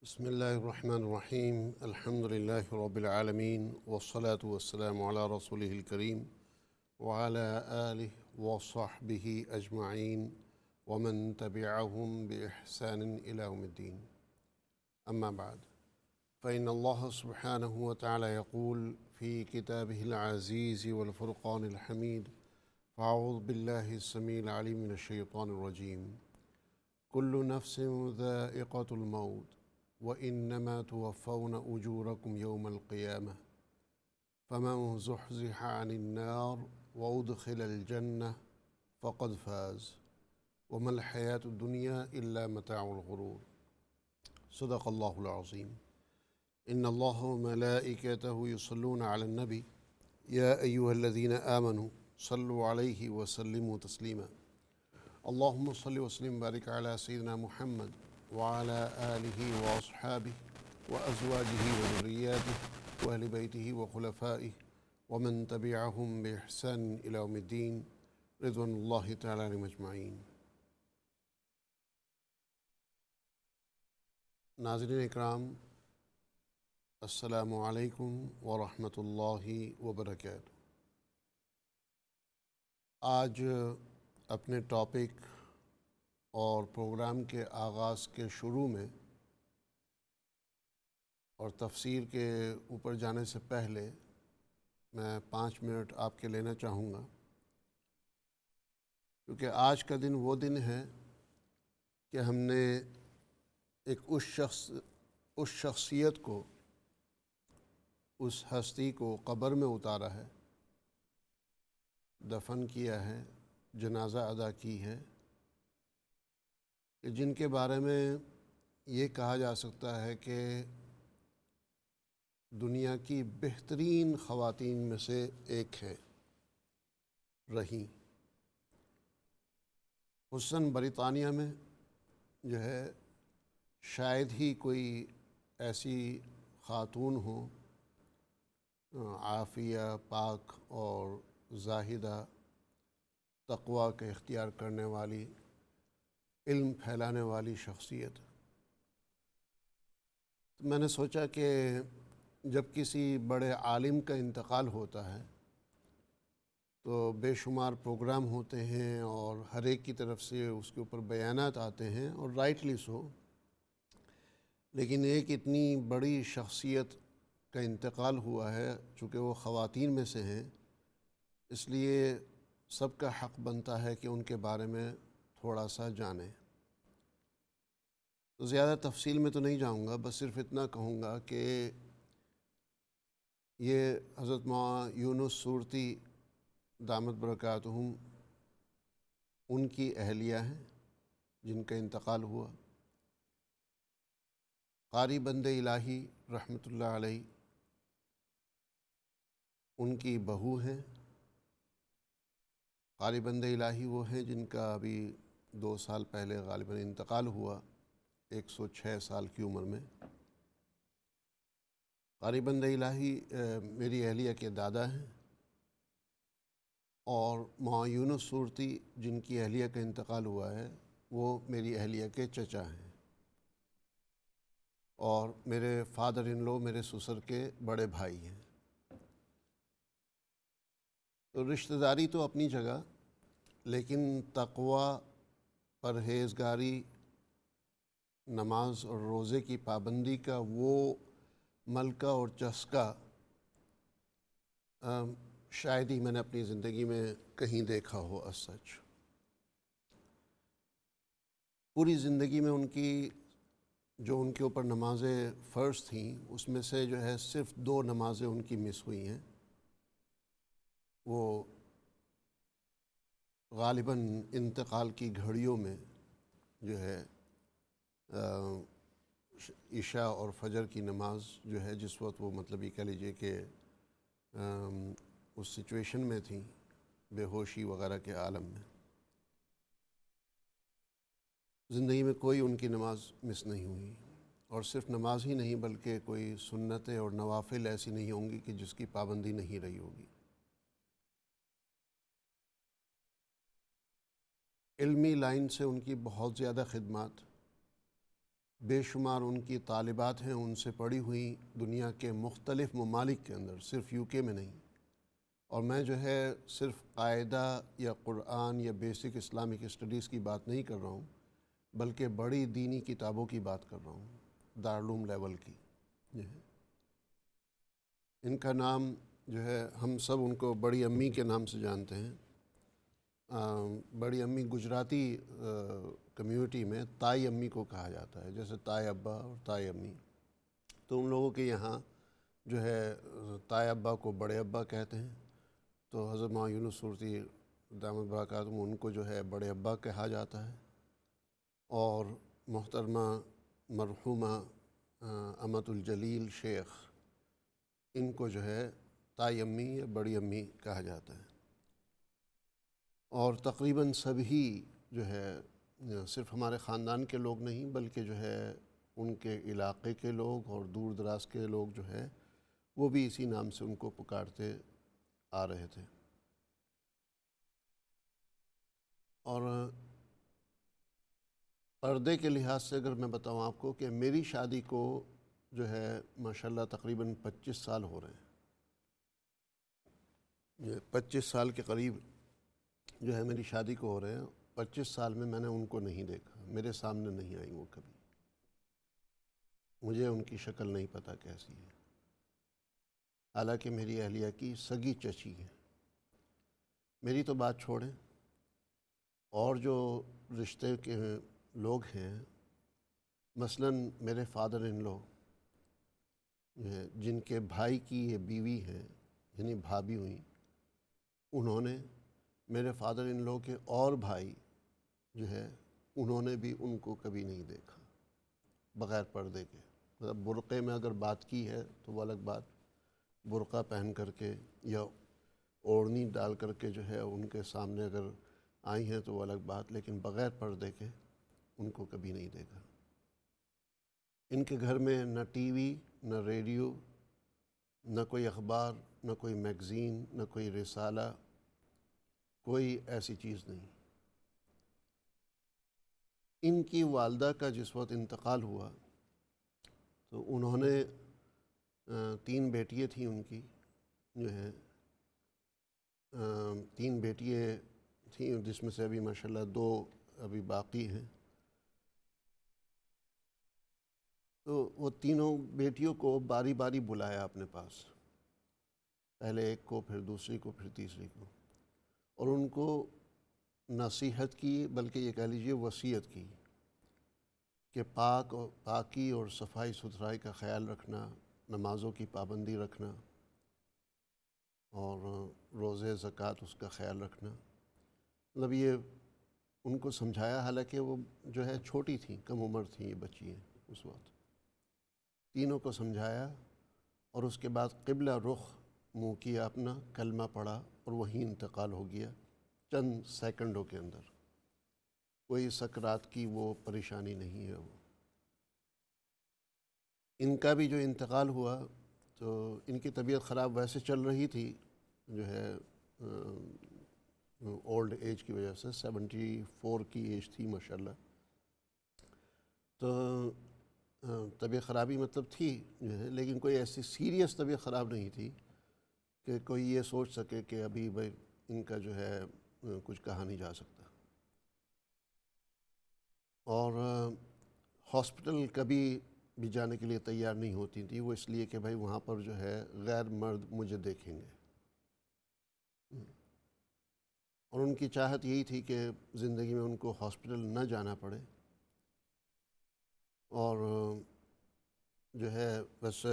بسم الله الرحمن الرحيم الحمد لله رب العالمين والصلاة والسلام على رسوله الكريم وعلى آله وصحبه أجمعين ومن تبعهم بإحسان إلى يوم الدين. أما بعد، فإن الله سبحانه وتعالى يقول في كتابه العزيز والفرقان الحميد: فأعوذ بالله السميع العليم من الشيطان الرجيم. كل نفس ذائقة الموت وإنما توفون أجوركم يوم القيامة فمن زحزح عن النار وأدخل الجنة فقد فاز وما الحياة الدنيا إلا متاع الغرور. صدق الله العظيم. إن الله وملائكته يصلون على النبي يا أيها الذين آمنوا صلوا عليه وسلموا تسليما. اللهم صل وسلم وبارك على سيدنا محمد وعلى آله وأصحابه وأزواجه وذرياته وأهل بيته وخلفائه ومن تبعهم بإحسان إلى يوم الدين رضوان الله تعالى عليهم أجمعين. ناظرین اکرام، السلام علیکم ورحمۃ اللہ وبرکاتہ۔ آج اپنے ٹاپک اور پروگرام کے آغاز کے شروع میں اور تفسیر کے اوپر جانے سے پہلے میں 5 منٹ آپ کے لینا چاہوں گا، کیونکہ آج کا دن وہ دن ہے کہ ہم نے ایک اس شخصیت کو، اس ہستی کو قبر میں اتارا ہے، دفن کیا ہے، جنازہ ادا کی ہے، کہ جن کے بارے میں یہ کہا جا سکتا ہے کہ دنیا کی بہترین خواتین میں سے ایک ہے رہیں۔ خصوصاً برطانیہ میں جو ہے شاید ہی کوئی ایسی خاتون ہو عافیہ، پاک اور زاہدہ، تقوی کا اختیار کرنے والی، علم پھیلانے والی شخصیت۔ میں نے سوچا کہ جب کسی بڑے عالم کا انتقال ہوتا ہے تو بے شمار پروگرام ہوتے ہیں اور ہر ایک کی طرف سے اس کے اوپر بیانات آتے ہیں، اور رائٹلی سو، لیکن ایک اتنی بڑی شخصیت کا انتقال ہوا ہے، چونکہ وہ خواتین میں سے ہیں، اس لیے سب کا حق بنتا ہے کہ ان کے بارے میں تھوڑا سا جانیں۔ تو زیادہ تفصیل میں تو نہیں جاؤں گا، بس صرف اتنا کہوں گا کہ یہ حضرت مولانا یونس صورتی دامت برکاتہم ان کی اہلیہ ہیں جن کا انتقال ہوا۔ قاری بند الہی رحمۃ اللہ علیہ ان کی بہو ہیں۔ قاری بند الہی وہ ہیں جن کا ابھی 2 سال پہلے غالباً انتقال ہوا، 106 سال کی عمر میں۔ قاری بند الہی میری اہلیہ کے دادا ہیں، اور مولانا یونس صورتی جن کی اہلیہ کا انتقال ہوا ہے وہ میری اہلیہ کے چچا ہیں، اور میرے فادر ان لو میرے سسر کے بڑے بھائی ہیں۔ تو رشتہ داری تو اپنی جگہ، لیکن تقوی، پرہیزگاری، نماز اور روزے کی پابندی کا وہ ملکہ اور چسکا شاید ہی میں نے اپنی زندگی میں کہیں دیکھا ہو۔ as such پوری زندگی میں ان کی جو ان کے اوپر نمازیں فرض تھیں، اس میں سے جو ہے صرف 2 نمازیں ان کی مس ہوئی ہیں۔ وہ غالباً انتقال کی گھڑیوں میں جو ہے عشاء اور فجر کی نماز جو ہے، جس وقت وہ مطلب یہ کہہ لیجیے کہ اس سچویشن میں تھیں، بے ہوشی وغیرہ کے عالم میں، زندگی میں کوئی ان کی نماز مس نہیں ہوئی۔ اور صرف نماز ہی نہیں بلکہ کوئی سنتیں اور نوافل ایسی نہیں ہوں گی کہ جس کی پابندی نہیں رہی ہوگی۔ علمی لائن سے ان کی بہت زیادہ خدمات، بے شمار ان کی طالبات ہیں ان سے پڑھی ہوئی دنیا کے مختلف ممالک کے اندر، صرف یو کے میں نہیں۔ اور میں جو ہے صرف قاعدہ یا قرآن یا بیسک اسلامک اسٹڈیز کی بات نہیں کر رہا ہوں، بلکہ بڑی دینی کتابوں کی بات کر رہا ہوں، دارالعلوم لیول کی جو ہے۔ ان کا نام جو ہے ہم سب ان کو بڑی امی کے نام سے جانتے ہیں۔ بڑی امی گجراتی کمیونٹی میں تائی امی کو کہا جاتا ہے، جیسے تائی ابا اور تائی امی۔ تو ان لوگوں کے یہاں جو ہے تائی ابا کو بڑے ابا کہتے ہیں، تو حضرت مولانا یونس صورتی دامت برکاتہم ان کو جو ہے بڑے ابا کہا جاتا ہے، اور محترمہ مرحومہ امت الجلیل شیخ ان کو جو ہے تائی امی یا بڑی امی کہا جاتا ہے۔ اور تقریباً سبھی جو ہے صرف ہمارے خاندان کے لوگ نہیں، بلکہ جو ہے ان کے علاقے کے لوگ اور دور دراز کے لوگ جو ہے وہ بھی اسی نام سے ان کو پکارتے آ رہے تھے۔ اور پردے کے لحاظ سے اگر میں بتاؤں آپ کو کہ میری شادی کو جو ہے ماشاءاللہ تقریباً 25 سال ہو رہے ہیں۔ یہ 25 سال کے قریب جو ہے میری شادی کو ہو رہے ہیں۔ 25 سال میں میں نے ان کو نہیں دیکھا، میرے سامنے نہیں آئی وہ کبھی، مجھے ان کی شکل نہیں پتہ کیسی ہے، حالانکہ میری اہلیہ کی سگی چچی ہے۔ میری تو بات چھوڑیں، اور جو رشتے کے لوگ ہیں، مثلاً میرے فادر ان لو جن کے بھائی کی یہ بیوی ہے، یعنی بھابھی ہوئیں، انہوں نے میرے فادر ان لو کے اور بھائی جو ہے انہوں نے بھی ان کو کبھی نہیں دیکھا بغیر پردے کے۔ مطلب برقعے میں اگر بات کی ہے تو وہ الگ بات، برقع پہن کر کے یا اوڑھنی ڈال کر کے جو ہے ان کے سامنے اگر آئی ہیں تو وہ الگ بات، لیکن بغیر پردے کے ان کو کبھی نہیں دیکھا۔ ان کے گھر میں نہ ٹی وی، نہ ریڈیو، نہ کوئی اخبار، نہ کوئی میگزین، نہ کوئی رسالہ، کوئی ایسی چیز نہیں۔ ان کی والدہ کا جس وقت انتقال ہوا تو انہوں نے 3 بیٹیاں تھیں ان کی جو ہے، 3 بیٹیاں تھیں جس میں سے ابھی ماشاءاللہ 2 ابھی باقی ہیں۔ تو وہ تینوں بیٹیوں کو باری باری بلایا اپنے پاس، پہلے ایک کو، پھر دوسری کو، پھر تیسری کو، اور ان کو نصیحت کی، بلکہ یہ کہہ لیجیے وصیت کی کہ پاکی اور صفائی ستھرائی کا خیال رکھنا، نمازوں کی پابندی رکھنا، اور روزے زکوٰۃ اس کا خیال رکھنا۔ مطلب یہ ان کو سمجھایا، حالانکہ وہ جو ہے چھوٹی تھیں، کم عمر تھیں یہ بچی ہیں اس وقت۔ تینوں کو سمجھایا، اور اس کے بعد قبلہ رخ منہ کیا اپنا، کلمہ پڑھا، اور وہیں انتقال ہو گیا چند سیکنڈوں کے اندر۔ کوئی سکرات کی وہ پریشانی نہیں ہے۔ وہ ان کا بھی جو انتقال ہوا تو ان کی طبیعت خراب ویسے چل رہی تھی جو ہے اولڈ ایج کی وجہ سے، 74 کی ایج تھی ماشاءاللہ، تو طبیعت خرابی مطلب تھی جو ہے، لیکن کوئی ایسی سیریس طبیعت خراب نہیں تھی کہ کوئی یہ سوچ سکے کہ ابھی بھائی ان کا جو ہے کچھ کہا نہیں جا سکتا۔ اور ہاسپٹل کبھی بھی جانے کے لیے تیار نہیں ہوتی تھی وہ، اس لیے کہ بھائی وہاں پر جو ہے غیر مرد مجھے دیکھیں گے، اور ان کی چاہت یہی تھی کہ زندگی میں ان کو ہاسپٹل نہ جانا پڑے۔ اور جو ہے بس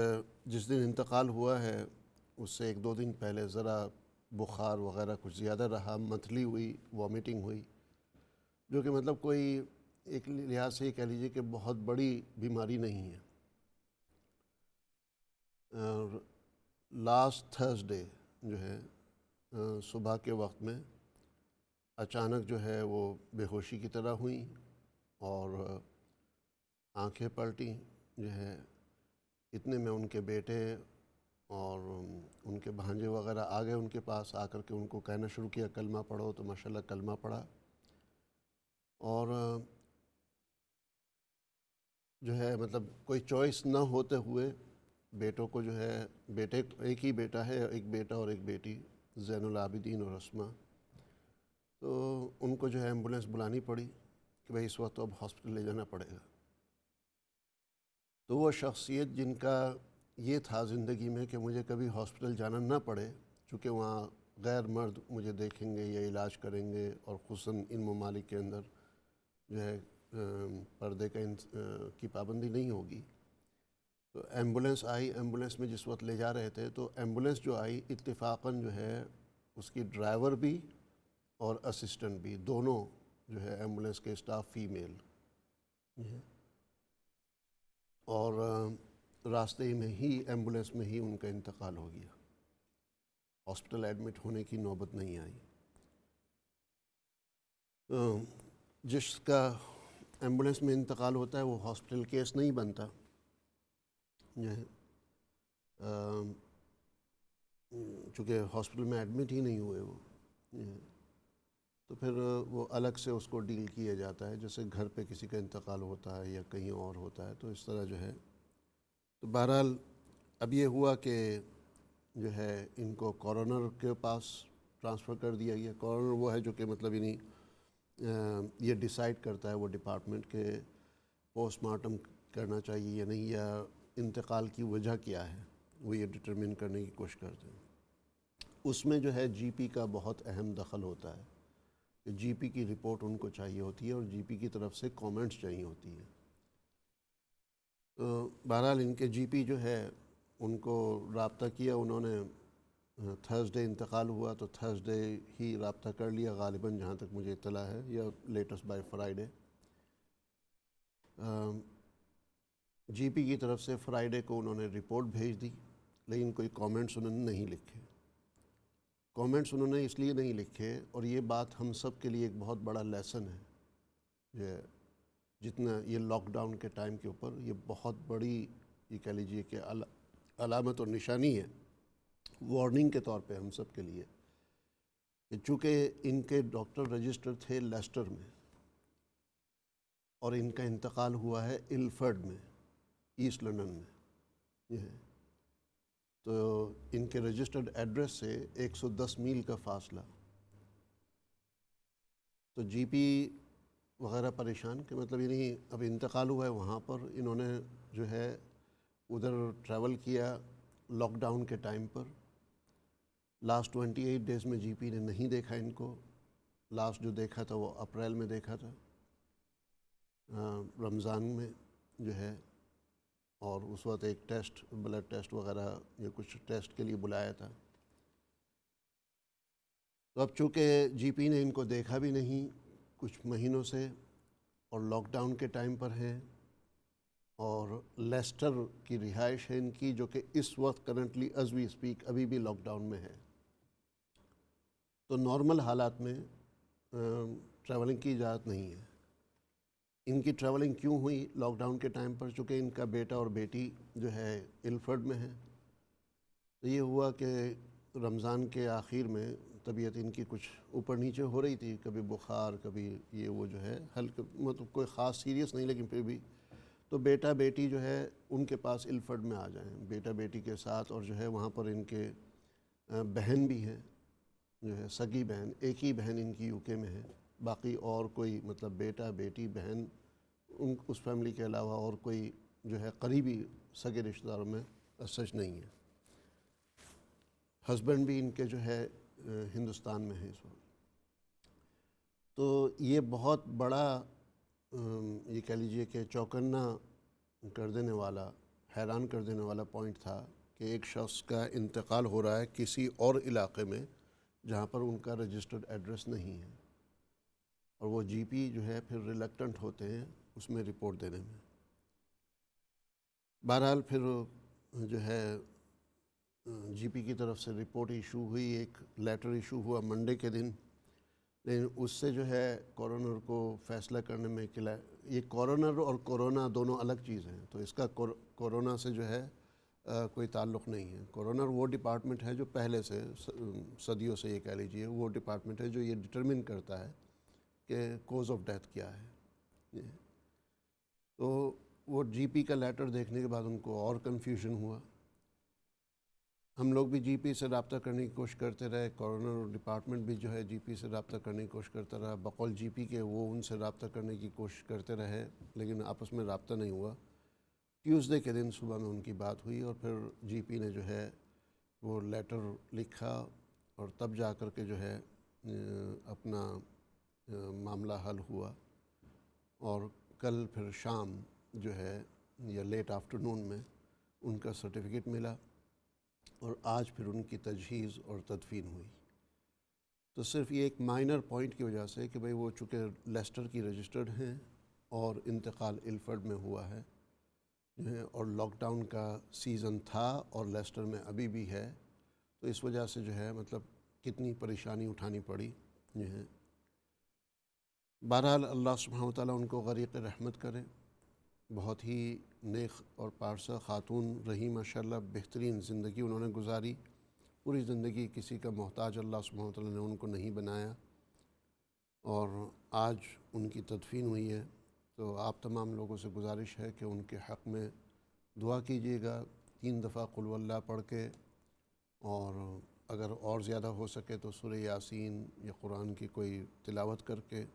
جس دن انتقال ہوا ہے اس سے 1-2 دن پہلے ذرا بخار وغیرہ کچھ زیادہ رہا، متھلی ہوئی، وامیٹنگ ہوئی، جو کہ مطلب کوئی ایک لحاظ سے یہ کہہ لیجیے کہ بہت بڑی بیماری نہیں ہے۔ لاسٹ تھرسڈے جو ہے صبح کے وقت میں اچانک جو ہے وہ بے ہوشی کی طرح ہوئیں، اور آنکھیں پلٹیں جو ہے۔ اتنے میں ان کے بیٹے اور ان کے بھانجے وغیرہ آ گئے ان کے پاس، آ کر کے ان کو کہنا شروع کیا کلمہ پڑھو، تو ماشاءاللہ کلمہ پڑھا۔ اور جو ہے مطلب کوئی چوائس نہ ہوتے ہوئے بیٹوں کو جو ہے، بیٹے ایک ہی بیٹا ہے، ایک بیٹا اور ایک بیٹی، زین العابدین اور اسما، تو ان کو جو ہے ایمبولینس بلانی پڑی کہ بھائی اس وقت تو اب ہاسپٹل لے جانا پڑے گا۔ تو وہ شخصیت جن کا یہ تھا زندگی میں کہ مجھے کبھی ہاسپٹل جانا نہ پڑے، چونکہ وہاں غیر مرد مجھے دیکھیں گے یا علاج کریں گے، اور خصوصاً ان ممالک کے اندر جو ہے پردے کی پابندی نہیں ہوگی، تو ایمبولینس آئی۔ ایمبولینس میں جس وقت لے جا رہے تھے تو ایمبولینس جو آئی اتفاقاً جو ہے اس کی ڈرائیور بھی اور اسسٹنٹ بھی، دونوں جو ہے ایمبولینس کے اسٹاف فیمیل، اور راستے میں ہی ایمبولینس میں ہی ان کا انتقال ہو گیا، ہاسپٹل ایڈمٹ ہونے کی نوبت نہیں آئی۔ جس کا ایمبولینس میں انتقال ہوتا ہے وہ ہاسپٹل کیس نہیں بنتا، جو ہے چونکہ ہاسپٹل میں ایڈمٹ ہی نہیں ہوئے وہ، تو پھر وہ الگ سے اس کو ڈیل کیا جاتا ہے، جیسے گھر پہ کسی کا انتقال ہوتا ہے یا کہیں اور ہوتا ہے، تو اس طرح جو ہے۔ تو بہرحال اب یہ ہوا کہ جو ہے ان کو کورونر کے پاس ٹرانسفر کر دیا گیا۔ کورونر وہ ہے جو کہ مطلب یہ ڈیسائیڈ کرتا ہے وہ ڈپارٹمنٹ کہ پوسٹ مارٹم کرنا چاہیے یا نہیں، یا انتقال کی وجہ کیا ہے، وہ یہ ڈٹرمن کرنے کی کوشش کرتے ہیں۔ اس میں جو ہے جی پی کا بہت اہم دخل ہوتا ہے کہ جی پی کی رپورٹ ان کو چاہیے ہوتی ہے اور جی پی کی طرف سے کامنٹس چاہیے ہوتی ہیں۔ تو بہرحال ان کے جی پی جو ہے ان کو رابطہ کیا، انہوں نے تھرسڈے انتقال ہوا تو تھرسڈے ہی رابطہ کر لیا غالباً، جہاں تک مجھے اطلاع ہے، یا لیٹسٹ بائی فرائیڈے۔ جی پی کی طرف سے فرائیڈے کو انہوں نے رپورٹ بھیج دی، لیکن کوئی کامنٹس انہوں نے نہیں لکھے۔ کامنٹس انہوں نے اس لیے نہیں لکھے، اور یہ بات ہم سب کے لیے ایک بہت بڑا لیسن ہے، یہ جتنا یہ لاک ڈاؤن کے ٹائم کے اوپر یہ بہت بڑی، یہ کہہ لیجیے کہ علامت اور نشانی ہے، وارننگ کے طور پہ ہم سب کے لیے، کہ چونکہ ان کے ڈاکٹر رجسٹر تھے لیسٹر میں، اور ان کا انتقال ہوا ہے الفرڈ میں، ایسٹ لندن میں، یہ ہے تو ان کے رجسٹرڈ ایڈریس سے 110 میل کا فاصلہ۔ تو جی پی وغیرہ پریشان کہ مطلب یعنی اب انتقال ہوا ہے وہاں پر، انہوں نے جو ہے ادھر ٹریول کیا لاک ڈاؤن کے ٹائم پر، لاسٹ 28 ڈیز میں جی پی نے نہیں دیکھا ان کو، لاسٹ جو دیکھا تھا وہ اپریل میں دیکھا تھا، رمضان میں جو ہے، اور اس وقت ایک ٹیسٹ، بلڈ ٹیسٹ وغیرہ یا کچھ ٹیسٹ کے لیے بلایا تھا۔ تو اب چونکہ جی پی نے ان کو دیکھا بھی نہیں کچھ مہینوں سے، اور لاک ڈاؤن کے ٹائم پر ہیں، اور لیسٹر کی رہائش ہے ان کی، جو کہ اس وقت کرنٹلی ایز وی اسپیک ابھی بھی لاک ڈاؤن میں ہے، تو نارمل حالات میں ٹریولنگ کی اجازت نہیں ہے۔ ان کی ٹریولنگ کیوں ہوئی لاک ڈاؤن کے ٹائم پر؟ چونکہ ان کا بیٹا اور بیٹی جو ہے الفرڈ میں ہے، تو یہ ہوا کہ رمضان کے آخر میں طبیعت ان کی کچھ اوپر نیچے ہو رہی تھی، کبھی بخار، کبھی یہ وہ جو ہے ہلکا، مطلب کوئی خاص سیریس نہیں لیکن پھر بھی، تو بیٹا بیٹی جو ہے ان کے پاس الفرڈ میں آ جائیں، بیٹا بیٹی کے ساتھ، اور جو ہے وہاں پر ان کے بہن بھی ہیں، جو ہے سگی بہن، ایک ہی بہن ان کی یو کے میں ہے، باقی اور کوئی مطلب بیٹا بیٹی بہن اس فیملی کے علاوہ اور کوئی جو ہے قریبی سگے رشتہ داروں میں سچ نہیں ہے۔ ہسبینڈ بھی ان کے جو ہے ہندوستان میں ہے اس وقت۔ تو یہ بہت بڑا یہ کہہ لیجئے کہ چوکنا کر دینے والا، حیران کر دینے والا پوائنٹ تھا کہ ایک شخص کا انتقال ہو رہا ہے کسی اور علاقے میں جہاں پر ان کا رجسٹرڈ ایڈریس نہیں ہے، اور وہ جی پی جو ہے پھر ریلیکٹنٹ ہوتے ہیں اس میں رپورٹ دینے میں۔ بہرحال پھر جو ہے جی پی کی طرف سے رپورٹ ایشو ہوئی، ایک لیٹر ایشو ہوا منڈے کے دن، لیکن اس سے جو ہے کورونر کو فیصلہ کرنے میں یہ کورونر اور کورونا دونوں الگ چیز ہیں، تو اس کا کورونا سے جو ہے کوئی تعلق نہیں ہے۔ کورونر وہ ڈپارٹمنٹ ہے جو پہلے سے صدیوں سے یہ کہہ لیجیے وہ ڈپارٹمنٹ ہے جو یہ ڈٹرمن کرتا ہے کہ کوز آف ڈیتھ کیا ہے۔ تو وہ جی پی کا لیٹر دیکھنے کے بعد ان کو اور کنفیوژن ہوا. ہم لوگ بھی جی پی سے رابطہ کرنے کی کوشش کرتے رہے، کورونر ڈپارٹمنٹ بھی جو ہے جی پی سے رابطہ کرنے کی کوشش کرتا رہا، بقول جی پی کے وہ ان سے رابطہ کرنے کی کوشش کرتے رہے، لیکن آپس میں رابطہ نہیں ہوا. ٹیوزڈے کے دن صبح میں ان کی بات ہوئی اور پھر جی پی نے جو ہے وہ لیٹر لکھا اور تب جا کر کے جو ہے اپنا معاملہ حل ہوا. اور کل پھر شام جو ہے یا لیٹ آفٹرنون میں ان کا سرٹیفکیٹ ملا اور آج پھر ان کی تجہیز اور تدفین ہوئی. تو صرف یہ ایک مائنر پوائنٹ کی وجہ سے کہ بھئی وہ چونکہ لیسٹر کی رجسٹرڈ ہیں اور انتقال الفرڈ میں ہوا ہے جو ہے، اور لاک ڈاؤن کا سیزن تھا اور لیسٹر میں ابھی بھی ہے، تو اس وجہ سے جو ہے مطلب کتنی پریشانی اٹھانی پڑی جو ہے. بہرحال اللہ سبحانہ وتعالیٰ ان کو غریق رحمت کرے. بہت ہی نیک اور پارسا خاتون رہی ماشاءاللہ، بہترین زندگی انہوں نے گزاری. پوری زندگی کسی کا محتاج اللہ سبحانہ وتعالیٰ نے ان کو نہیں بنایا، اور آج ان کی تدفین ہوئی ہے. تو آپ تمام لوگوں سے گزارش ہے کہ ان کے حق میں دعا کیجیے گا 3 دفعہ قل هو اللہ پڑھ کے، اور اگر اور زیادہ ہو سکے تو سورہ یاسین یا قرآن کی کوئی تلاوت کر کے،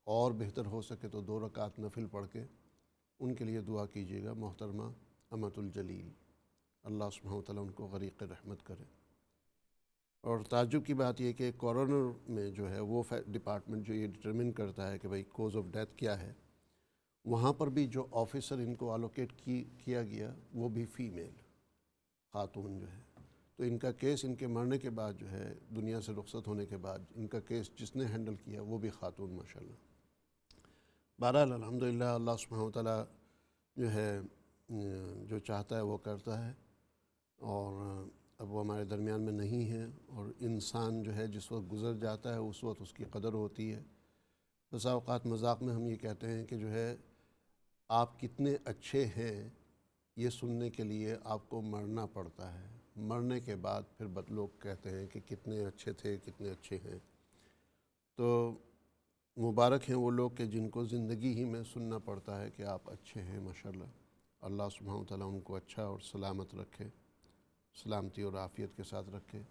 اور بہتر ہو سکے تو 2 رکعت نفل پڑھ کے ان کے لیے دعا کیجیے گا. محترمہ امۃ الجلیل، اللہ سبحانہ وتعالیٰ ان کو غریق رحمت کرے. اور تعجب کی بات یہ کہ کورونر میں جو ہے وہ ڈپارٹمنٹ جو یہ ڈٹرمن کرتا ہے کہ بھئی کوز آف ڈیتھ کیا ہے، وہاں پر بھی جو آفیسر ان کو الوکیٹ کیا گیا وہ بھی فیمیل خاتون جو ہے. تو ان کا کیس ان کے مرنے کے بعد جو ہے، دنیا سے رخصت ہونے کے بعد ان کا کیس جس نے ہینڈل کیا وہ بھی خاتون ماشاءاللہ. بہرحال الحمدللہ اللہ سبحانہ وتعالیٰ جو ہے جو چاہتا ہے وہ کرتا ہے، اور اب وہ ہمارے درمیان میں نہیں ہے. اور انسان جو ہے جس وقت گزر جاتا ہے اس وقت اس کی قدر ہوتی ہے. بسا اوقات مذاق میں ہم یہ کہتے ہیں کہ جو ہے آپ کتنے اچھے ہیں یہ سننے کے لیے آپ کو مرنا پڑتا ہے، مرنے کے بعد پھر لوگ کہتے ہیں کہ کتنے اچھے تھے، کتنے اچھے ہیں. تو مبارک ہیں وہ لوگ کہ جن کو زندگی ہی میں سننا پڑتا ہے کہ آپ اچھے ہیں ماشاءاللہ. اللہ سبحانہ وتعالیٰ ان کو اچھا اور سلامت رکھے، سلامتی اور عافیت کے ساتھ رکھے،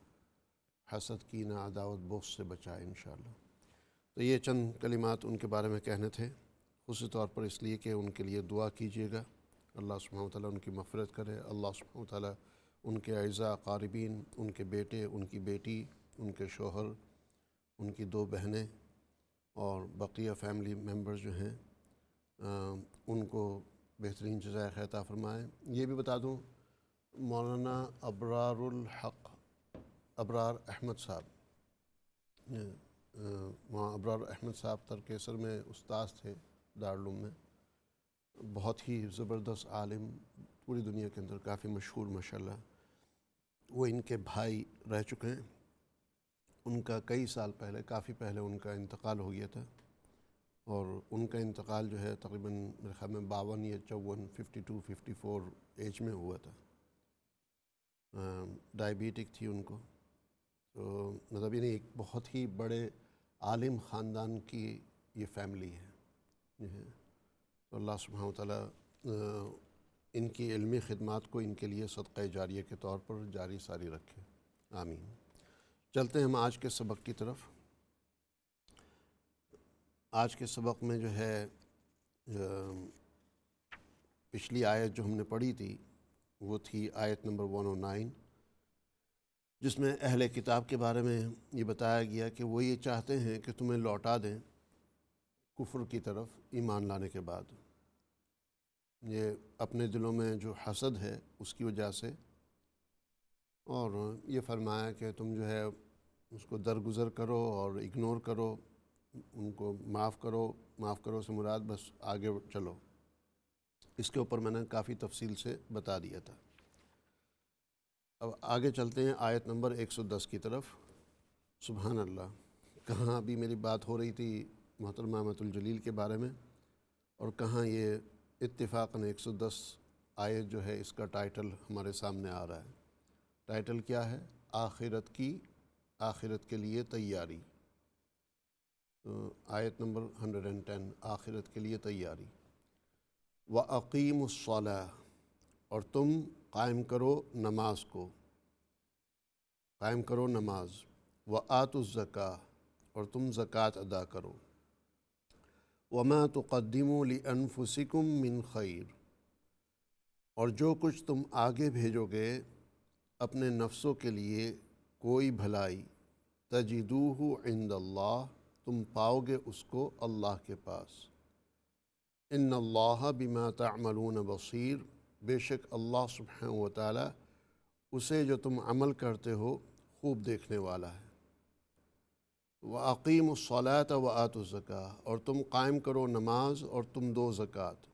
حسد کینہ عداوت بغض سے بچائے انشاءاللہ. تو یہ چند کلمات ان کے بارے میں کہنے تھے، خصوصی طور پر اس لیے کہ ان کے لیے دعا کیجیے گا، اللہ سبحانہ وتعالیٰ ان کی مغفرت کرے. اللہ سبحانہ وتعالیٰ ان کے اعزاء اقاربین، ان کے بیٹے، ان کی بیٹی، ان کے شوہر، ان کی 2 بہنیں اور بقیہ فیملی ممبرز جو ہیں ان کو بہترین جزائے خیر عطا فرمائے. یہ بھی بتا دوں مولانا ابرار احمد صاحب، وہاں ابرار احمد صاحب ترکیسر میں استاذ تھے دارالعلوم میں، بہت ہی زبردست عالم، پوری دنیا کے اندر کافی مشہور ماشاءاللہ. وہ ان کے بھائی رہ چکے ہیں. ان کا کئی سال پہلے، کافی پہلے ان کا انتقال ہو گیا تھا، اور ان کا انتقال جو ہے تقریباً میرے خیال میں 52 یا 54 52 54 ایج میں ہوا تھا. ڈائیبیٹک تھی ان کو. تو مطلب یعنی ایک بہت ہی بڑے عالم خاندان کی یہ فیملی ہے جو ہے. تو اللہ سبحانہ وتعالیٰ ان کی علمی خدمات کو ان کے لیے صدقہ جاریہ کے طور پر جاری ساری رکھے، آمین. چلتے ہیں ہم آج کے سبق کی طرف. آج کے سبق میں جو ہے پچھلی آیت جو ہم نے پڑھی تھی وہ تھی آیت نمبر 109، جس میں اہل کتاب کے بارے میں یہ بتایا گیا کہ وہ یہ چاہتے ہیں کہ تمہیں لوٹا دیں کفر کی طرف ایمان لانے کے بعد. یہ اپنے دلوں میں جو حسد ہے اس کی وجہ سے، اور یہ فرمایا کہ تم جو ہے اس کو درگزر کرو اور اگنور کرو، ان کو معاف کرو سے مراد بس آگے چلو. اس کے اوپر میں نے کافی تفصیل سے بتا دیا تھا. اب آگے چلتے ہیں آیت نمبر 110 کی طرف. سبحان اللہ، کہاں ابھی میری بات ہو رہی تھی محترمہ امۃ الجلیل کے بارے میں، اور کہاں یہ اتفاقاً 110 آیت جو ہے اس کا ٹائٹل ہمارے سامنے آ رہا ہے. ٹائٹل کیا ہے؟ آخرت کے لیے تیاری. تو آیت نمبر 110، آخرت کے لیے تیاری. وَأَقِیمُوا الصَّلَاۃَ، اور تم قائم کرو نماز کو، قائم کرو نماز، وَآتُوا الزَّکاۃَ، اور تم زکوٰۃ ادا کرو، وَمَا تُقَدِّمُوا لِأَنفُسِکُم مِّن خَیْرٍ، اور جو کچھ تم آگے بھیجو گے اپنے نفسوں کے لیے کوئی بھلائی، تجدوہ عند اللہ، تم پاؤ گے اس کو اللہ کے پاس، ان اللہ بما تعملون بصیر، بے شک اللہ سبحانہ و تعالی اسے جو تم عمل کرتے ہو خوب دیکھنے والا ہے۔ وَأَقِیمُوا الصَّلَاةَ وَآتُوا الزَّکَاۃَ، اور تم قائم کرو نماز اور تم دو زکوٰۃ،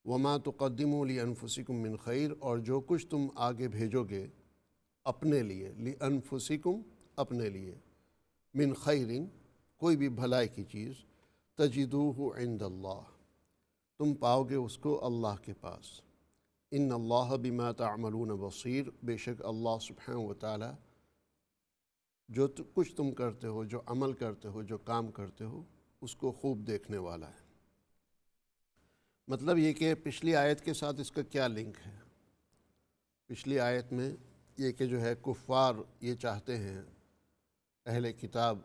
وَمَا تُقَدِّمُوا لِأَنفُسِکُم مِّن خَیْرٍ، اور جو کچھ تم آگے بھیجو گے اپنے لیے، لِأَنفُسِکُم، اپنے لیے، من خیرٍ، کوئی بھی بھلائی کی چیز، تجدوہ عند اللہ، تم پاؤ گے اس کو اللہ کے پاس، ان اللہ بما تعملون بصیر، بے شک اللہ سبحانہ و تعالی جو کچھ تم کرتے ہو، جو عمل کرتے ہو، جو کام کرتے ہو، اس کو خوب دیکھنے والا ہے۔ مطلب یہ کہ پچھلی آیت کے ساتھ اس کا کیا لنک ہے؟ پچھلی آیت میں یہ کہ جو ہے کفار یہ چاہتے ہیں، اہل کتاب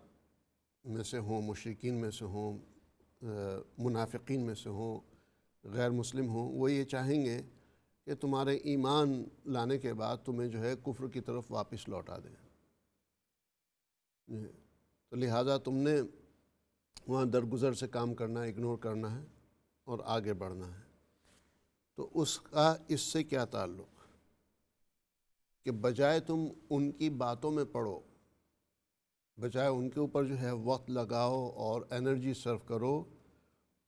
میں سے ہوں، مشرکین میں سے ہوں، منافقین میں سے ہوں، غیر مسلم ہوں، وہ یہ چاہیں گے کہ تمہارے ایمان لانے کے بعد تمہیں جو ہے کفر کی طرف واپس لوٹا دیں، تو لہٰذا تم نے وہاں درگزر سے کام کرنا ہے، اگنور کرنا ہے اور آگے بڑھنا ہے۔ تو اس کا اس سے کیا تعلق کہ بجائے تم ان کی باتوں میں پڑو، بجائے ان کے اوپر جو ہے وقت لگاؤ اور انرجی صرف کرو،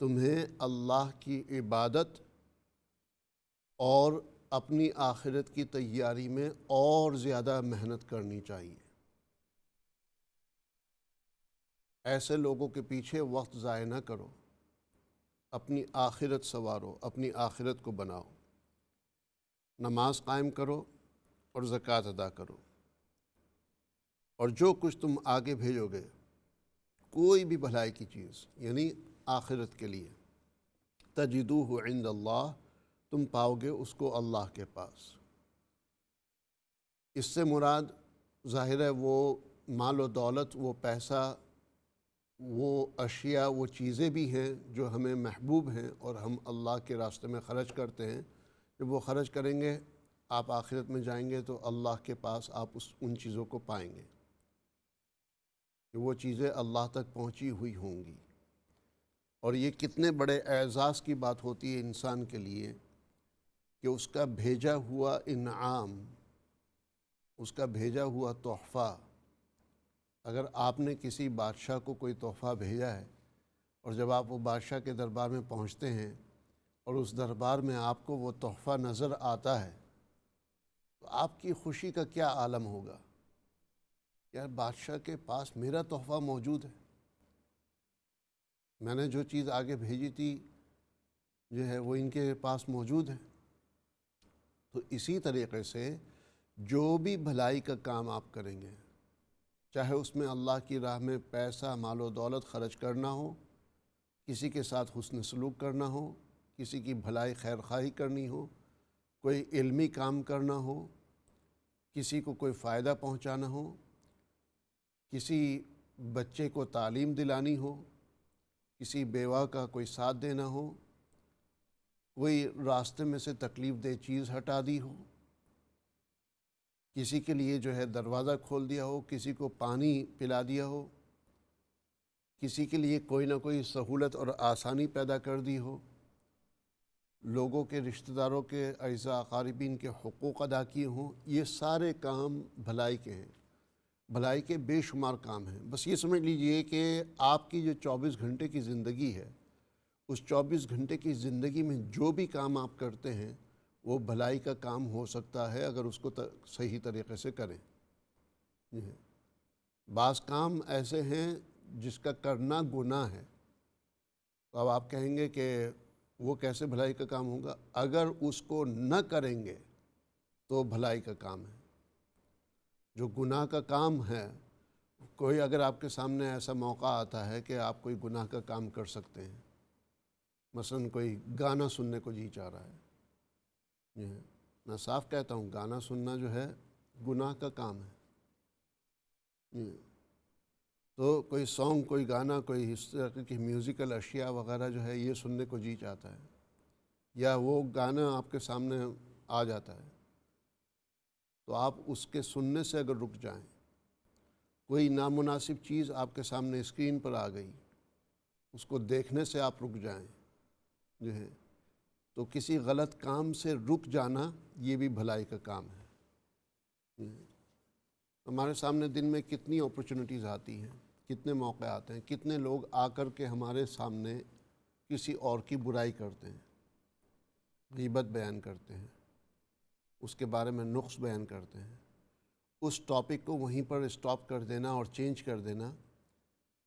تمہیں اللہ کی عبادت اور اپنی آخرت کی تیاری میں اور زیادہ محنت کرنی چاہیے۔ ایسے لوگوں کے پیچھے وقت ضائع نہ کرو، اپنی آخرت سنوارو، اپنی آخرت کو بناؤ، نماز قائم کرو اور زکوٰۃ ادا کرو، اور جو کچھ تم آگے بھیجو گے کوئی بھی بھلائی کی چیز، یعنی آخرت کے لیے، تجدوہ عند اللہ، تم پاؤ گے اس کو اللہ کے پاس۔ اس سے مراد ظاہر ہے وہ مال و دولت، وہ پیسہ، وہ اشیاء، وہ چیزیں بھی ہیں جو ہمیں محبوب ہیں اور ہم اللہ کے راستے میں خرچ کرتے ہیں۔ جب وہ خرچ کریں گے آپ آخرت میں جائیں گے تو اللہ کے پاس آپ ان چیزوں کو پائیں گے کہ وہ چیزیں اللہ تک پہنچی ہوئی ہوں گی۔ اور یہ کتنے بڑے اعزاز کی بات ہوتی ہے انسان کے لیے کہ اس کا بھیجا ہوا انعام، اس کا بھیجا ہوا تحفہ، اگر آپ نے کسی بادشاہ کو کوئی تحفہ بھیجا ہے اور جب آپ وہ بادشاہ کے دربار میں پہنچتے ہیں اور اس دربار میں آپ کو وہ تحفہ نظر آتا ہے تو آپ کی خوشی کا کیا عالم ہوگا؟ یار بادشاہ کے پاس میرا تحفہ موجود ہے، میں نے جو چیز آگے بھیجی تھی جو ہے وہ ان کے پاس موجود ہے۔ تو اسی طریقے سے جو بھی بھلائی کا کام آپ کریں گے، چاہے اس میں اللہ کی راہ میں پیسہ، مال و دولت خرچ کرنا ہو، کسی کے ساتھ حسن سلوک کرنا ہو، کسی کی بھلائی خیر خواہی کرنی ہو، کوئی علمی کام کرنا ہو، کسی کو کوئی فائدہ پہنچانا ہو، کسی بچے کو تعلیم دلانی ہو، کسی بیوہ کا کوئی ساتھ دینا ہو، کوئی راستے میں سے تکلیف دہ چیز ہٹا دی ہو، کسی کے لیے جو ہے دروازہ کھول دیا ہو، کسی کو پانی پلا دیا ہو، کسی کے لیے کوئی نہ کوئی سہولت اور آسانی پیدا کر دی ہو، لوگوں کے رشتہ داروں کے، اعزاء اقاربین کے حقوق ادا کیے ہوں، یہ سارے کام بھلائی کے ہیں، بھلائی کے بے شمار کام ہیں۔ بس یہ سمجھ لیجئے کہ آپ کی جو 24 گھنٹے کی زندگی ہے، اس 24 گھنٹے کی زندگی میں جو بھی کام آپ کرتے ہیں وہ بھلائی کا کام ہو سکتا ہے اگر اس کو صحیح طریقے سے کریں۔ بعض کام ایسے ہیں جس کا کرنا گناہ ہے، تو اب آپ کہیں گے کہ وہ کیسے بھلائی کا کام ہوگا؟ اگر اس کو نہ کریں گے تو بھلائی کا کام ہے۔ جو گناہ کا کام ہے، کوئی اگر آپ کے سامنے ایسا موقع آتا ہے کہ آپ کوئی گناہ کا کام کر سکتے ہیں مثلا کوئی گانا سننے کو جی چاہ رہا ہے، میں صاف کہتا ہوں گانا سننا جو ہے گناہ کا کام ہے۔ تو کوئی سانگ، کوئی گانا، کوئی اس طرح کی میوزیکل اشیاء وغیرہ جو ہے یہ سننے کو جی چاہتا ہے، یا وہ گانا آپ کے سامنے آ جاتا ہے تو آپ اس کے سننے سے اگر رک جائیں، کوئی نامناسب چیز آپ کے سامنے اسکرین پر آ گئی، اس کو دیکھنے سے آپ رک جائیں جو ہے، تو کسی غلط کام سے رک جانا یہ بھی بھلائی کا کام ہے۔ ہمارے سامنے دن میں کتنی اپرچونٹیز آتی ہیں، کتنے موقع آتے ہیں، کتنے لوگ آ کر کے ہمارے سامنے کسی اور کی برائی کرتے ہیں، غیبت بیان کرتے ہیں، اس کے بارے میں نقص بیان کرتے ہیں۔ اس ٹاپک کو وہیں پر اسٹاپ کر دینا اور چینج کر دینا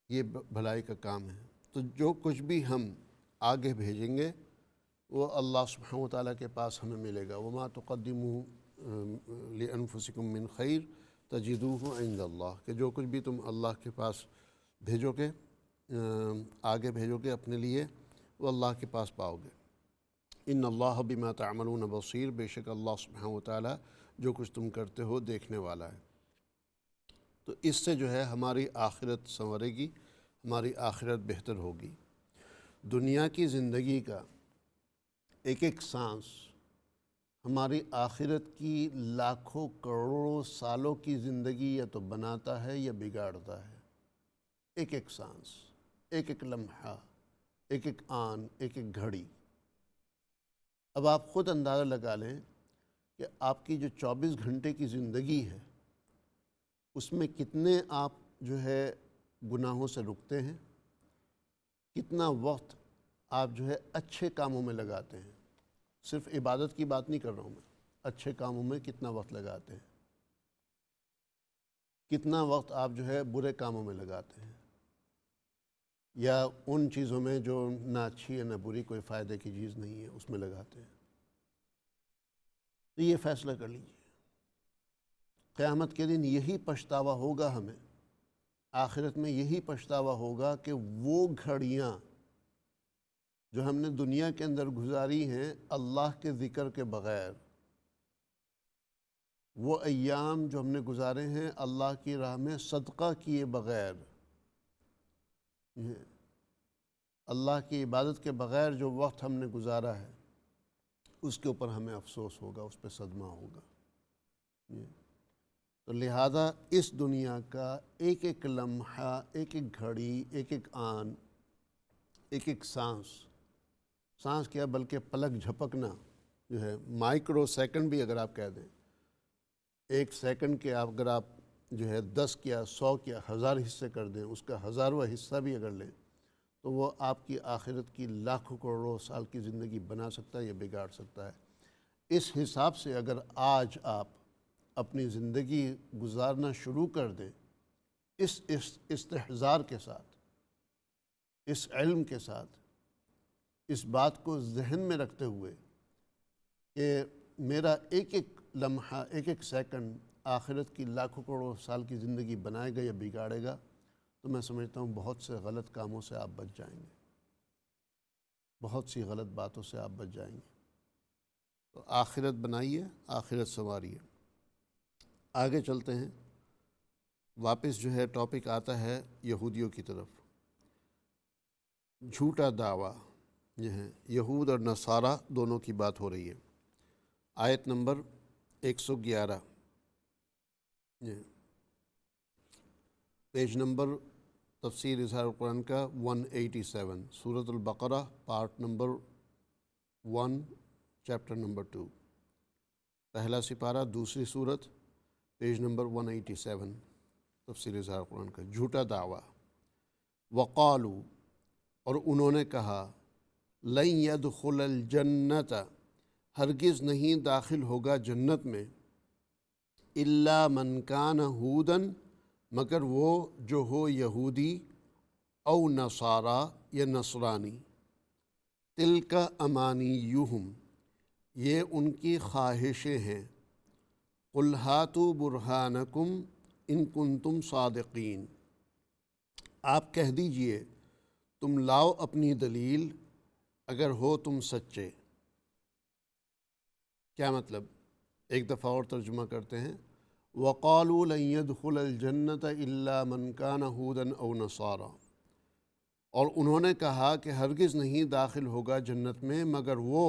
یہ بھلائی کا کام ہے۔ تو جو کچھ بھی ہم آگے بھیجیں گے وہ اللہ سبحانہ و تعالیٰ کے پاس ہمیں ملے گا۔ وما تقدموا لانفسکم من خیر تجدوہ عند اللہ، کہ جو کچھ بھی تم اللہ کے پاس بھیجو گے، آگے بھیجو گے اپنے لیے، وہ اللہ کے پاس پاؤ گے۔ ان اللہ بما تعملون بصیر، بے شک اللہ سبحانہ و تعالیٰ جو کچھ تم کرتے ہو دیکھنے والا ہے۔ تو اس سے جو ہے ہماری آخرت سنورے گی، ہماری آخرت بہتر ہوگی۔ دنیا کی زندگی کا ایک ایک سانس ہماری آخرت کی لاکھوں کروڑوں سالوں کی زندگی یا تو بناتا ہے یا بگاڑتا ہے۔ ایک ایک سانس، ایک ایک لمحہ، ایک ایک آن، ایک ایک گھڑی۔ اب آپ خود اندازہ لگا لیں کہ آپ کی جو 24 گھنٹے کی زندگی ہے اس میں کتنے آپ جو ہے گناہوں سے رکتے ہیں، کتنا وقت آپ جو ہے اچھے کاموں میں لگاتے ہیں۔ صرف عبادت کی بات نہیں کر رہا ہوں میں، اچھے کاموں میں کتنا وقت لگاتے ہیں، کتنا وقت آپ جو ہے برے کاموں میں لگاتے ہیں، یا ان چیزوں میں جو نہ اچھی ہے نہ بری، کوئی فائدے کی چیز نہیں ہے، اس میں لگاتے ہیں۔ تو یہ فیصلہ کر لیجیے، قیامت کے دن یہی پچھتاوا ہوگا ہمیں، آخرت میں یہی پچھتاوا ہوگا کہ وہ گھڑیاں جو ہم نے دنیا کے اندر گزاری ہیں اللہ کے ذکر کے بغیر، وہ ایام جو ہم نے گزارے ہیں اللہ کی راہ میں صدقہ کیے بغیر، اللہ کی عبادت کے بغیر جو وقت ہم نے گزارا ہے اس کے اوپر ہمیں افسوس ہوگا، اس پہ صدمہ ہوگا۔ تو لہذا اس دنیا کا ایک ایک لمحہ، ایک ایک گھڑی، ایک ایک آن، ایک ایک سانس کیا بلکہ پلک جھپکنا جو ہے، مائکرو سیکنڈ بھی اگر آپ کہہ دیں، ایک سیکنڈ کے اگر آپ جو ہے 10 کیا 100 کیا 1000 حصے کر دیں، اس کا 1000واں حصہ بھی اگر لیں تو وہ آپ کی آخرت کی لاکھوں کروڑوں سال کی زندگی بنا سکتا ہے یا بگاڑ سکتا ہے۔ اس حساب سے اگر آج آپ اپنی زندگی گزارنا شروع کر دیں اس استحضار کے ساتھ، اس علم کے ساتھ، اس بات کو ذہن میں رکھتے ہوئے کہ میرا ایک ایک لمحہ، ایک ایک سیکنڈ آخرت کی لاکھوں کروڑوں سال کی زندگی بنائے گا یا بگاڑے گا، تو میں سمجھتا ہوں بہت سے غلط کاموں سے آپ بچ جائیں گے، بہت سی غلط باتوں سے آپ بچ جائیں گے۔ تو آخرت بنائیے، آخرت سنواریے۔ آگے چلتے ہیں، واپس جو ہے ٹاپک آتا ہے یہودیوں کی طرف۔ جھوٹا دعویٰ یہ ہے، یہود اور نصارہ دونوں کی بات ہو رہی ہے۔ آیت نمبر 111، پیج نمبر تفسیر اظہار القرآن کا 187، سورۃ البقرہ پارٹ نمبر 1 چیپٹر نمبر 2، پہلا سپارہ، دوسری سورت، پیج نمبر 187، تفسیر اظہار القرآن کا۔ جھوٹا دعویٰ۔ وقالو، اور انہوں نے کہا، لن يدخل الجنت، ہرگز نہیں داخل ہوگا جنت میں، الا من کان ہودن، مگر وہ جو ہو یہودی، او نصارا یا نصرانی، تلک امانیہم، یہ ان کی خواہشیں ہیں، قل ہاتوا برہانکم ان کنتم صادقین، آپ کہہ دیجئے تم لاؤ اپنی دلیل اگر ہو تم سچے. کیا مطلب؟ ایک دفعہ اور ترجمہ کرتے ہیں. وَقَالُوا لَن يَدْخُلَ الْجَنَّةَ إِلَّا مَنْ كَانَ هُودًا أَوْ نَصَارَىٰ، اور انہوں نے کہا کہ ہرگز نہیں داخل ہوگا جنت میں مگر وہ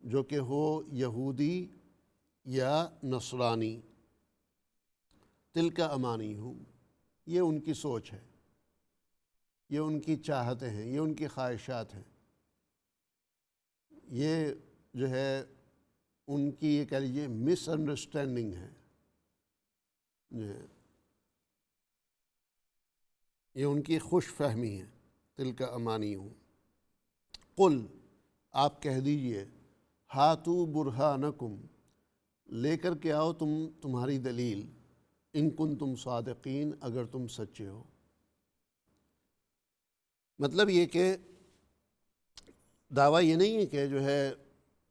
جو کہ ہو یہودی یا نصرانی. تلک امانیہم، یہ ان کی سوچ ہے، یہ ان کی چاہتیں ہیں، یہ ان کی خواہشات ہیں، یہ جو ہے ان کی یہ کہہ لیجیے مس انڈرسٹینڈنگ ہے، یہ ان کی خوش فہمی ہے. تلک امانیہم. قل، آپ کہہ دیجئے، ہاتو برہانکم، لے کر کے آؤ تمہاری دلیل، ان کنتم صادقین، اگر تم سچے ہو. مطلب یہ کہ دعویٰ یہ نہیں ہے کہ جو ہے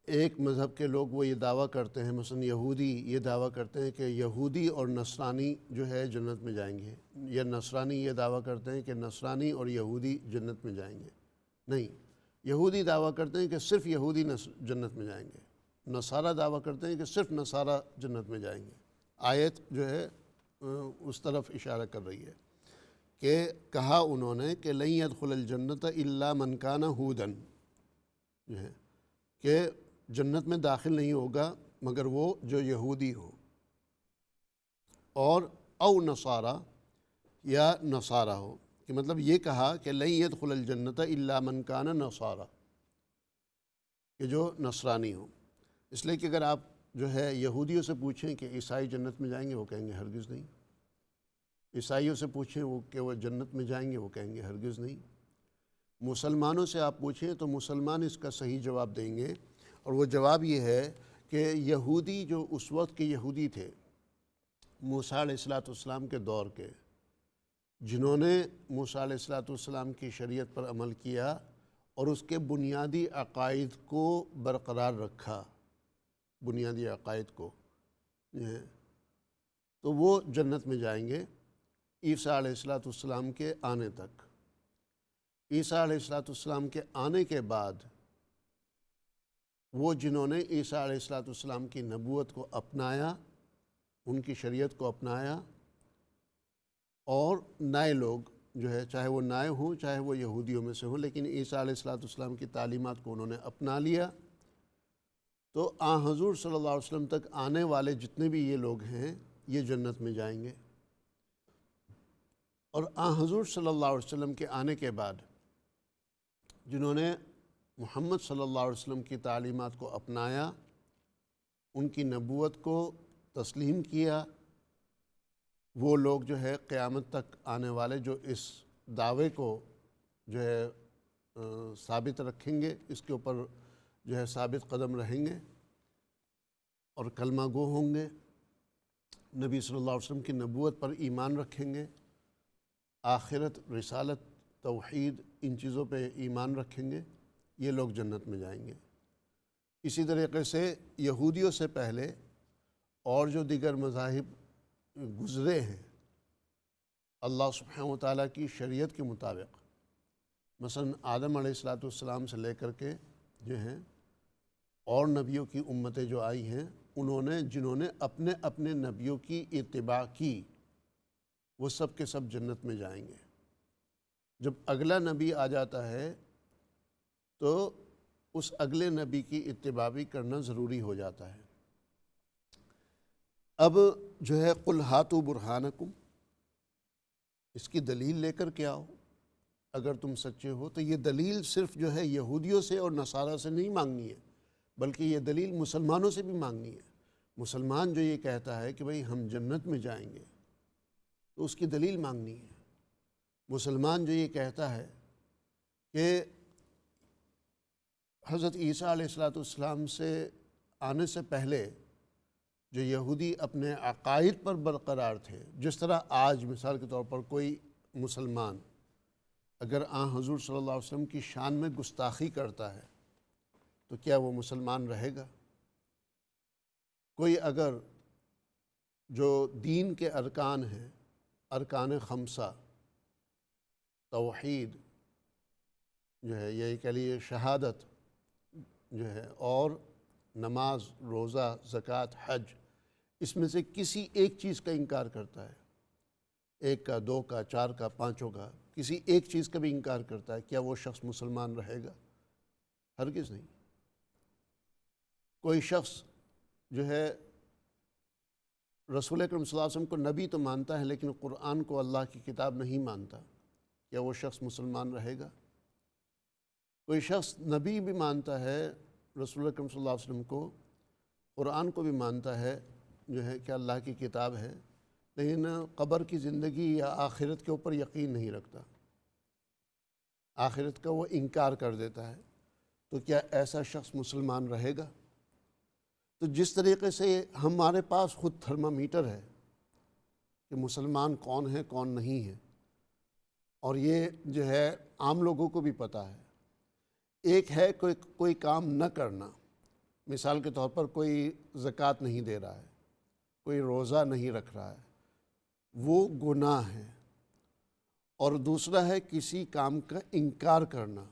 ایک مذہب کے لوگ وہ یہ دعویٰ کرتے ہیں، مثلا یہودی یہ دعویٰ کرتے ہیں کہ یہودی اور نصرانی جو ہے جنت میں جائیں گے، یا نصرانی یہ دعویٰ کرتے ہیں کہ نصرانی اور یہودی جنت میں جائیں گے. نہیں، یہودی دعویٰ کرتے ہیں کہ صرف یہودی جنت میں جائیں گے، نصارہ دعویٰ کرتے ہیں کہ صرف نصارہ جنت میں جائیں گے. آیت جو ہے اس طرف اشارہ کر رہی ہے کہ کہا انہوں نے کہ لن يدخل الجنت الا من کان ہودن، جو ہے کہ جنت میں داخل نہیں ہوگا مگر وہ جو یہودی ہو، اور او نصارہ، یا نصارہ ہو. کہ مطلب یہ کہا کہ لن يدخل الجنت الا من کان نصارہ، کہ جو نصرانی ہو. اس لیے کہ اگر آپ جو ہے یہودیوں سے پوچھیں کہ عیسائی جنت میں جائیں گے، وہ کہیں گے ہرگز نہیں. عیسائیوں سے پوچھیں کہ وہ جنت میں جائیں گے، وہ کہیں گے ہرگز نہیں. مسلمانوں سے آپ پوچھیں تو مسلمان اس کا صحیح جواب دیں گے، اور وہ جواب یہ ہے کہ یہودی جو اس وقت کے یہودی تھے موسیٰ علیہ السلام کے دور کے، جنہوں نے موسیٰ علیہ السلام کی شریعت پر عمل کیا اور اس کے بنیادی عقائد کو برقرار رکھا، بنیادی عقائد کو، تو وہ جنت میں جائیں گے عیسیٰ علیہ السلام کے آنے تک. عیسیٰ علیہ السلام کے آنے کے بعد وہ جنہوں نے عیسیٰ علیہ السلام کی نبوت کو اپنایا، ان کی شریعت کو اپنایا، اور نئے لوگ جو ہے چاہے وہ نئے ہوں چاہے وہ یہودیوں میں سے ہوں، لیکن عیسیٰ علیہ السلام کی تعلیمات کو انہوں نے اپنا لیا، تو حضور صلی اللہ علیہ وسلم تک آنے والے جتنے بھی یہ لوگ ہیں یہ جنت میں جائیں گے. اور حضور صلی اللہ علیہ وسلم کے آنے کے بعد جنہوں نے محمد صلی اللہ علیہ وسلم کی تعلیمات کو اپنایا، ان کی نبوت کو تسلیم کیا، وہ لوگ جو ہے قیامت تک آنے والے جو اس دعوے کو جو ہے ثابت رکھیں گے، اس کے اوپر جو ہے ثابت قدم رہیں گے اور کلمہ گو ہوں گے، نبی صلی اللہ علیہ وسلم کی نبوت پر ایمان رکھیں گے، آخرت، رسالت، توحید، ان چیزوں پہ ایمان رکھیں گے، یہ لوگ جنت میں جائیں گے. اسی طریقے سے یہودیوں سے پہلے اور جو دیگر مذاہب گزرے ہیں اللہ سبحانہ و تعالیٰ کی شریعت کے مطابق، مثلا آدم علیہ السلام سے لے کر کے جو ہیں اور نبیوں کی امتیں جو آئی ہیں، جنہوں نے اپنے اپنے نبیوں کی اتباع کی، وہ سب کے سب جنت میں جائیں گے. جب اگلا نبی آ جاتا ہے تو اس اگلے نبی کی اتباع بھی کرنا ضروری ہو جاتا ہے. اب جو ہے قل ہاتو برہانکم، اس کی دلیل لے کر کے آؤ اگر تم سچے ہو. تو یہ دلیل صرف جو ہے یہودیوں سے اور نصارہ سے نہیں مانگنی ہے، بلکہ یہ دلیل مسلمانوں سے بھی مانگنی ہے. مسلمان جو یہ کہتا ہے کہ بھئی ہم جنت میں جائیں گے، تو اس کی دلیل مانگنی ہے. مسلمان جو یہ کہتا ہے کہ حضرت عیسیٰ علیہ السلام سے آنے سے پہلے جو یہودی اپنے عقائد پر برقرار تھے، جس طرح آج مثال کے طور پر کوئی مسلمان اگر حضور صلی اللہ علیہ وسلم کی شان میں گستاخی کرتا ہے تو کیا وہ مسلمان رہے گا؟ کوئی اگر جو دین کے ارکان ہیں، ارکان خمسہ، توحید، جو ہے یہی کہہ لیے شہادت جو ہے، اور نماز، روزہ، زکوٰۃ، حج، اس میں سے کسی ایک چیز کا انکار کرتا ہے، ایک کا، دو کا، چار کا، پانچوں کا، کسی ایک چیز کا بھی انکار کرتا ہے، کیا وہ شخص مسلمان رہے گا؟ ہرگز نہیں۔ کوئی شخص جو ہے رسول اکرم صلی اللہ علیہ وسلم کو نبی تو مانتا ہے لیکن قرآن کو اللہ کی کتاب نہیں مانتا، کیا وہ شخص مسلمان رہے گا؟ کوئی شخص نبی بھی مانتا ہے، رسول اکرم صلی اللہ علیہ وسلم کو، قرآن کو بھی مانتا ہے جو ہے کہ اللہ کی کتاب ہے، لیکن قبر کی زندگی یا آخرت کے اوپر یقین نہیں رکھتا، آخرت کا وہ انکار کر دیتا ہے، تو کیا ایسا شخص مسلمان رہے گا؟ تو جس طریقے سے ہمارے پاس خود تھرمامیٹر ہے کہ مسلمان کون ہے کون نہیں ہے، اور یہ جو ہے عام لوگوں کو بھی پتہ ہے، ایک ہے کوئی کام نہ کرنا، مثال کے طور پر کوئی زکوٰۃ نہیں دے رہا ہے، کوئی روزہ نہیں رکھ رہا ہے، وہ گناہ ہے، اور دوسرا ہے کسی کام کا انکار کرنا،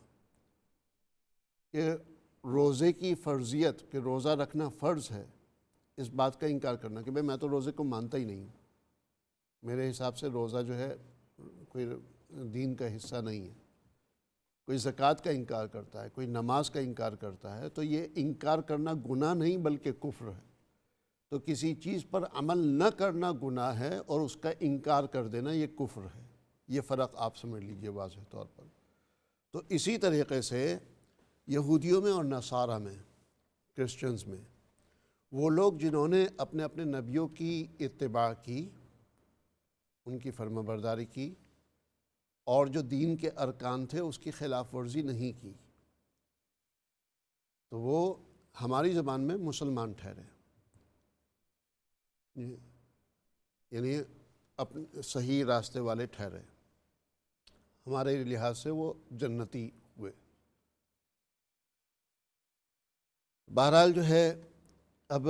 کہ روزے کی فرضیت، کہ روزہ رکھنا فرض ہے، اس بات کا انکار کرنا کہ بھئی میں تو روزے کو مانتا ہی نہیں ہوں، میرے حساب سے روزہ جو ہے کوئی دین کا حصہ نہیں ہے، کوئی زکوٰۃ کا انکار کرتا ہے، کوئی نماز کا انکار کرتا ہے، تو یہ انکار کرنا گناہ نہیں بلکہ کفر ہے۔ تو کسی چیز پر عمل نہ کرنا گناہ ہے اور اس کا انکار کر دینا یہ کفر ہے، یہ فرق آپ سمجھ لیجئے واضح طور پر۔ تو اسی طریقے سے یہودیوں میں اور نصارہ میں، کرسچنز میں، وہ لوگ جنہوں نے اپنے اپنے نبیوں کی اتباع کی، ان کی فرما برداری کی، اور جو دین کے ارکان تھے اس کی خلاف ورزی نہیں کی، تو وہ ہماری زبان میں مسلمان ٹھہرے، یعنی اپنے صحیح راستے والے ٹھہرے، ہمارے لحاظ سے وہ جنتی ہوئے۔ بہرحال جو ہے اب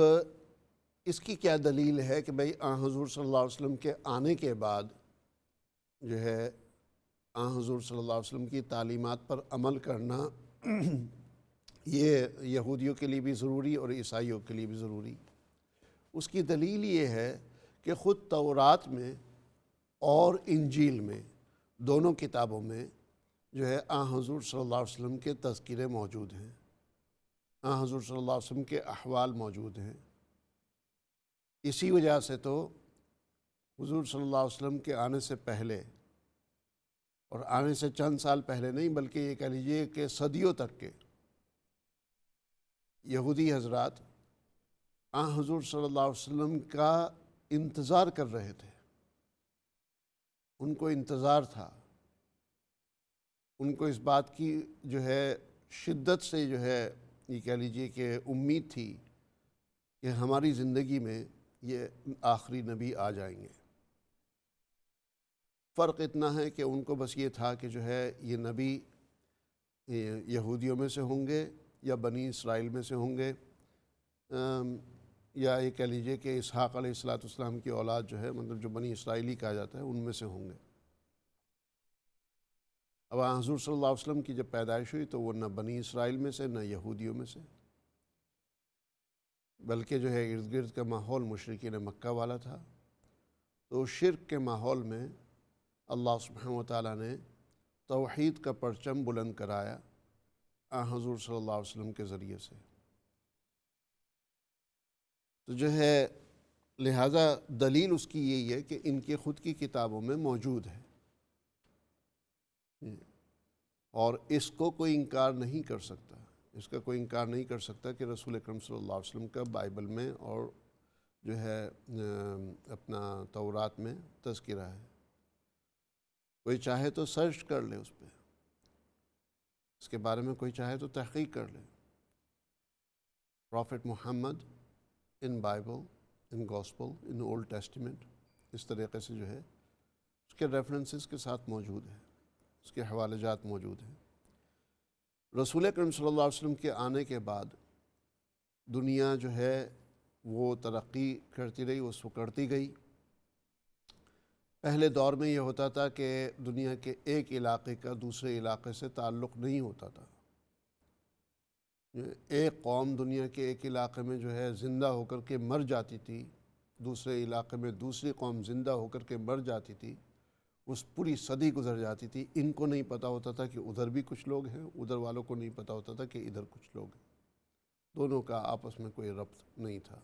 اس کی کیا دلیل ہے کہ بھئی حضور صلی اللہ علیہ وسلم کے آنے کے بعد جو ہے حضور صلی اللہ علیہ وسلم کی تعلیمات پر عمل کرنا یہ یہودیوں کے لیے بھی ضروری اور عیسائیوں کے لیے بھی ضروری۔ اس کی دلیل یہ ہے کہ خود تورات میں اور انجیل میں، دونوں کتابوں میں جو ہے حضور صلی اللہ علیہ وسلم کے تذکرے موجود ہیں، حضور صلی اللہ علیہ وسلم کے احوال موجود ہیں۔ اسی وجہ سے تو حضور صلی اللہ علیہ وسلم کے آنے سے پہلے، اور آنے سے چند سال پہلے نہیں بلکہ یہ کہہ لیجیے کہ صدیوں تک کے یہودی حضرات حضور صلی اللہ علیہ وسلم کا انتظار کر رہے تھے، ان کو انتظار تھا، ان کو اس بات کی جو ہے شدت سے جو ہے یہ کہہ لیجیے کہ امید تھی کہ ہماری زندگی میں یہ آخری نبی آ جائیں گے۔ فرق اتنا ہے کہ ان کو بس یہ تھا کہ جو ہے یہ نبی یہودیوں میں سے ہوں گے یا بنی اسرائیل میں سے ہوں گے، یا یہ کہہ لیجئے کہ اسحاق علیہ السلام کی اولاد جو ہے، مطلب جو بنی اسرائیلی کہا جاتا ہے، ان میں سے ہوں گے۔ اب حضور صلی اللہ علیہ وسلم کی جب پیدائش ہوئی تو وہ نہ بنی اسرائیل میں سے نہ یہودیوں میں سے، بلکہ جو ہے ارد گرد کا ماحول مشرکین مکہ والا تھا، تو شرک کے ماحول میں اللہ سبحانہ وتعالیٰ نے توحید کا پرچم بلند کرایا حضور صلی اللہ علیہ وسلم کے ذریعے سے۔ تو جو ہے لہٰذا دلیل اس کی یہی ہے کہ ان کی خود کی کتابوں میں موجود ہے، اور اس کو کوئی انکار نہیں کر سکتا، اس کا کوئی انکار نہیں کر سکتا کہ رسول اکرم صلی اللہ علیہ وسلم کا بائبل میں اور جو ہے اپنا تورات میں تذکرہ ہے۔ کوئی چاہے تو سرچ کر لے اس پہ، اس کے بارے میں کوئی چاہے تو تحقیق کر لے، prophet Muhammad in Bible, in gospel, in old testament, اس طریقے سے جو ہے اس کے ریفرنسز کے ساتھ موجود ہے، اس کے حوالے جات موجود ہیں۔ رسول اکرم صلی اللہ علیہ وسلم کے آنے کے بعد دنیا جو ہے وہ ترقی کرتی رہی، وہ سکڑتی گئی، پہلے دور میں یہ ہوتا تھا کہ دنیا کے ایک علاقے کا دوسرے علاقے سے تعلق نہیں ہوتا تھا۔ ایک قوم دنیا کے ایک علاقے میں جو ہے زندہ ہو کر کے مر جاتی تھی، دوسرے علاقے میں دوسری قوم زندہ ہو کر کے مر جاتی تھی، اس پوری صدی گزر جاتی تھی، ان کو نہیں پتہ ہوتا تھا کہ ادھر بھی کچھ لوگ ہیں، ادھر والوں کو نہیں پتہ ہوتا تھا کہ ادھر کچھ لوگ ہیں، دونوں کا آپس میں کوئی ربط نہیں تھا۔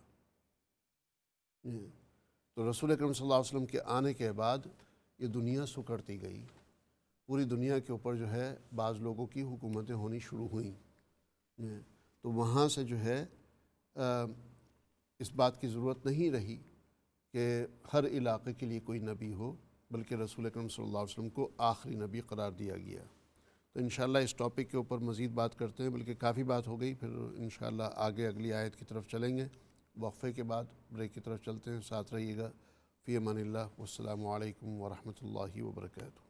تو رسول اکرم صلی اللہ علیہ وسلم کے آنے کے بعد یہ دنیا سکڑتی گئی، پوری دنیا کے اوپر جو ہے بعض لوگوں کی حکومتیں ہونی شروع ہوئیں، تو وہاں سے جو ہے اس بات کی ضرورت نہیں رہی کہ ہر علاقے کے لیے کوئی نبی ہو، بلکہ رسول اکرم صلی اللہ علیہ وسلم کو آخری نبی قرار دیا گیا۔ تو انشاءاللہ اس ٹاپک کے اوپر مزید بات کرتے ہیں، بلکہ کافی بات ہو گئی، پھر انشاءاللہ آگے اگلی آیت کی طرف چلیں گے۔ وقفے کے بعد بریک کی طرف چلتے ہیں، ساتھ رہیے گا۔ فی امان اللہ، والسلام علیکم ورحمۃ اللہ وبرکاتہ۔